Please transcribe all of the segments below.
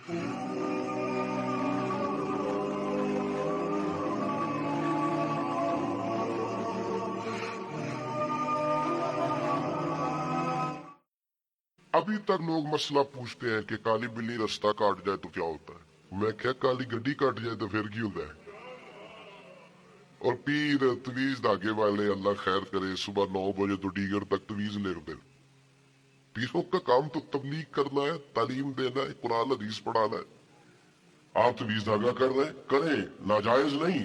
अभी तक लोग मसला पूछते हैं कि काली बिल्ली रास्ता काट जाए तो क्या होता है। मैं क्या काली गड्डी काट जाए तो फिर क्यों होता है। और पीर तवीज धागे वाले अल्लाह खैर करे सुबह 9 बजे तो डीगर तक तवीज लेते। पीरों का काम तो तबलीग करना है, तालीम देना है, कुरान हदीस पढ़ाना है। आप तवीज धागा कर रहे हैं, करें, नाजायज नहीं।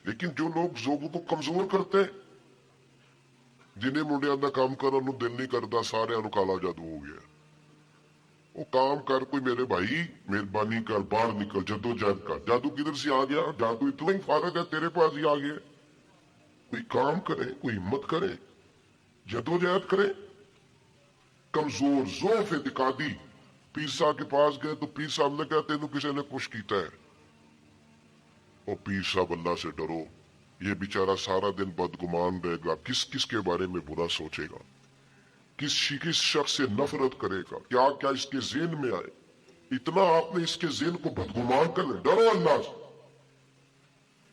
लेकिन जो लोग लोगों को कमजोर करते हैं, जिन्हें मुंडिया का काम करने दिल नहीं करता, सारे काला जादू हो गया। वो काम कर कोई मेरे भाई, मेहरबानी कर, बाहर निकल, जद्दोजहद कर। जादू किधर से आ गया? जादू इतना ही फारग है तेरे पास ही आ गया। कोई काम करे, कोई हिम्मत करे, जद्दोजहद करे। कमजोर ज़ौफ इतिकादी पीर साहब के पास गए तो पीर साहब ने कहा तेनू किसी ने कुछ किया है। और पीर साहब अल्लाह से डरो, ये बेचारा सारा दिन बदगुमान रहेगा, किस किस के बारे में बुरा सोचेगा, किस शख्स से नफरत करेगा, क्या क्या इसके ज़हन में आए। इतना आपने इसके ज़हन को बदगुमान कर ले। डरो अल्लाह से।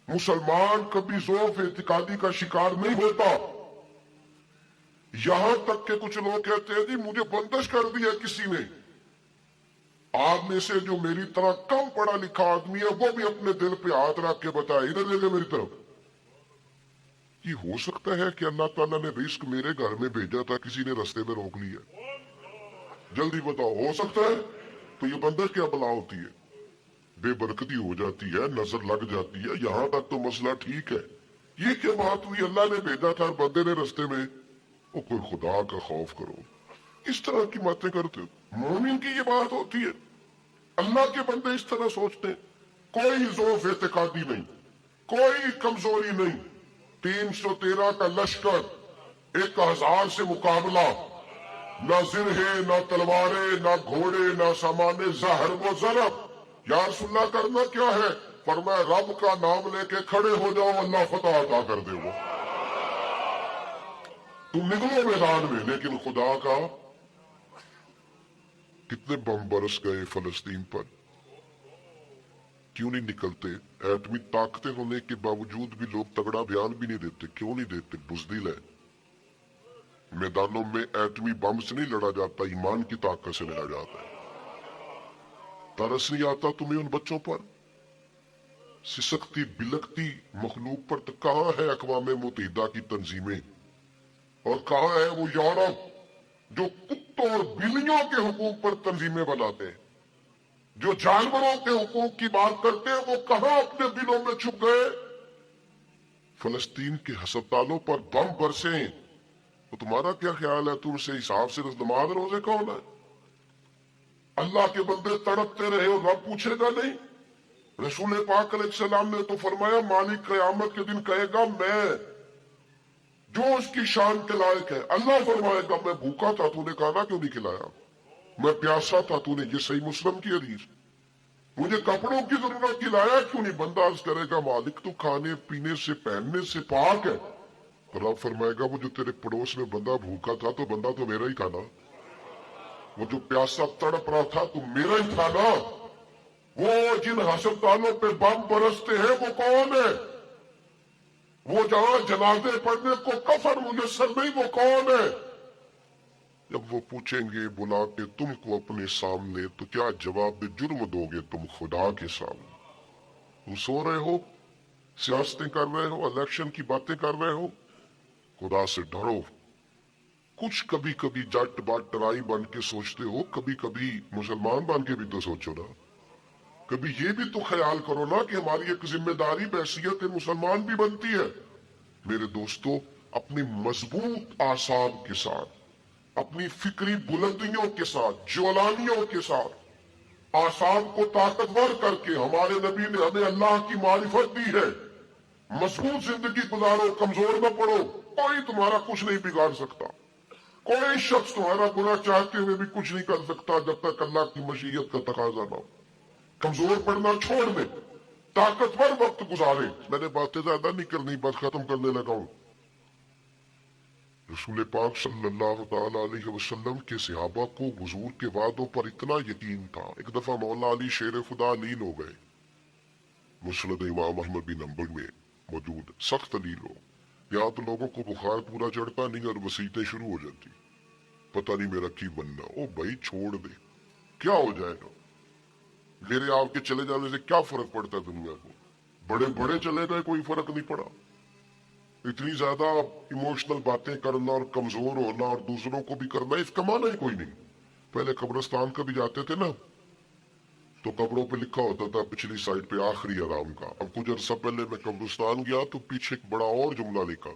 मुसलमान कभी ज़ौफ इतिकादी का शिकार नहीं होता। यहां तक के कुछ लोग कहते हैं जी मुझे बंदिश कर दिया किसी ने। आप में से जो मेरी तरह कम पढ़ा लिखा आदमी है वो भी अपने दिल पे हाथ रख के बताए, इधर देखिए मेरी तरफ। ये हो सकता है कि अल्लाह ताला ने रिस्क मेरे घर में भेजा था, किसी ने रास्ते में रोक लिया। जल्दी बताओ, हो सकता है? तो ये बंदिश क्या बला होती है? बेबरकती हो जाती है, नजर लग जाती है। यहां तक तो मसला ठीक है। ये क्या बात हुई? अल्लाह ने भेजा था, बंदे ने रास्ते में। वो कोई खुदा का खौफ करो, इस तरह की बातें करते हो। मोमिन की ये बात होती है। अल्लाह के बंदे इस तरह सोचते हैं। कोई ज़ौफ इत्तेकादी नहीं, कोई कमजोरी नहीं। 313 का लश्कर, 1000 से मुकाबला, ना जिरहे, ना तलवारें, ना घोड़े, ना सामाने जहर व ज़रब। या रसूलल्लाह करना क्या है? फरमाया रब का नाम लेके खड़े हो जाओ, अल्लाह फतह अता कर देगा। तुम निकलो मैदान में, लेकिन खुदा का। कितने बम बरस गए फलस्तीन पर, क्यों नहीं निकलते? एटमी ताकतें होने के बावजूद भी लोग तगड़ा बयान भी नहीं देते। क्यों नहीं देते? बुज़दिल है। मैदानों में एटमी बम से नहीं लड़ा जाता, ईमान की ताकत से लड़ा जाता है। तरस नहीं आता तुम्हें उन बच्चों पर? सिसकती बिलकती मखलूक पर तो कहां है अक़वाम मुत्तहिदा की तंजीमें, और कहां है वो यूरोप जो कुत्तों और बिल्लियों के हुकूक पर तंजीमें बनाते हैं, जो जानवरों के हुकूक की बात करते हैं। वो कहां अपने दिलों में छुप गए? फलस्तीन के अस्पतालों पर बम बरसे, तो तुम्हारा क्या ख्याल है? तुमसे हिसाब से नमाज रोजे कौन है? अल्लाह के बंदे तड़पते रहे और रब पूछेगा नहीं? रसूल पाक अलैहिस्सलाम ने तो फरमाया मालिक क़यामत के दिन कहेगा मैं जो उसकी शान के लायक है। अल्लाह फरमाएगा मैं भूखा था, तूने खाना क्यों नहीं खिलाया? मैं प्यासा था, तूने, ये सही मुस्लिम की हदीस। मुझे कपड़ों की जरूरत की लाया क्यों नहीं? बंदा अर्ज करेगा मालिक तू खाने पीने से पहनने से पाक है। तो रब फरमाएगा वो जो तेरे पड़ोस में बंदा भूखा था तो बंदा तो मेरा ही था ना। वो जो प्यासा तड़प रहा था तो मेरा ही था ना। वो जिन अस्पतालों पे बम बरसते हैं वो कौन है? वो जहां जनाजे पढ़ने को कफन मुयस्सर नहीं, वो कौन है? जब वो पूछेंगे बुला के तुमको अपने सामने, तो क्या जवाब जुर्म दोगे तुम खुदा के सामने? तुम सो रहे हो, सियासतें कर रहे हो, इलेक्शन की बातें कर रहे हो। खुदा से डरो। कुछ कभी कभी जट बाट टराई बन के सोचते हो, कभी कभी मुसलमान बन के भी तो सोचो ना। कभी ये भी तो ख्याल करो ना कि हमारी एक जिम्मेदारी बहैसियत मुसलमान भी बनती है। मेरे दोस्तों, अपनी मजबूत आसाब के साथ, अपनी फिक्री बुलंदियों के साथ, ज्वलानियों के साथ आसाब को ताकतवर करके हमारे नबी ने हमें अल्लाह की मारिफत दी है। मजबूत जिंदगी गुजारो, कमजोर न पड़ो। कोई तुम्हारा कुछ नहीं बिगाड़ सकता। कोई शख्स तुम्हारा बुरा चाहते हुए भी कुछ नहीं कर सकता जब तक अल्लाह की मशीयत का तकाजा ना हो। कमजोर पड़ना छोड़ दे, ताकतवर वक्त गुजारे। मैंने बातें ज्यादा नहीं करनी, बस खत्म करने लगा हूं। رسول پاک صلی اللہ تعالی علیہ وسلم کے صحابہ کو حضور کے وعدوں پر اتنا یقین تھا، ایک دفعہ مولا علی شیر خدا لیل ہو گئے، مسند امام احمد بن حنبل میں موجود، سخت لیل ہو، یہاں تو لوگوں کو بخار پورا چڑھتا نہیں اور وسیعتیں شروع ہو جاتی، پتہ نہیں میرا کی بننا، او بھائی چھوڑ دے، کیا ہو جائے گا، میرے آپ کے چلے جانے سے کیا فرق پڑتا ہے دنیا کو، بڑے بڑے چلے گئے کوئی فرق نہیں پڑا، اتنی زیادہ ایموشنل باتیں کرنا اور کمزور ہونا اور دوسروں کو بھی کرنا، اس کا معنی ہی کوئی نہیں۔ پہلے قبرستان کا بھی جاتے تھے نا تو کپڑوں پہ لکھا ہوتا تھا پچھلی سائڈ پہ آخری آرام کا، اب کچھ عرصہ پہلے میں قبرستان گیا تو پیچھے ایک بڑا اور جملہ لکھا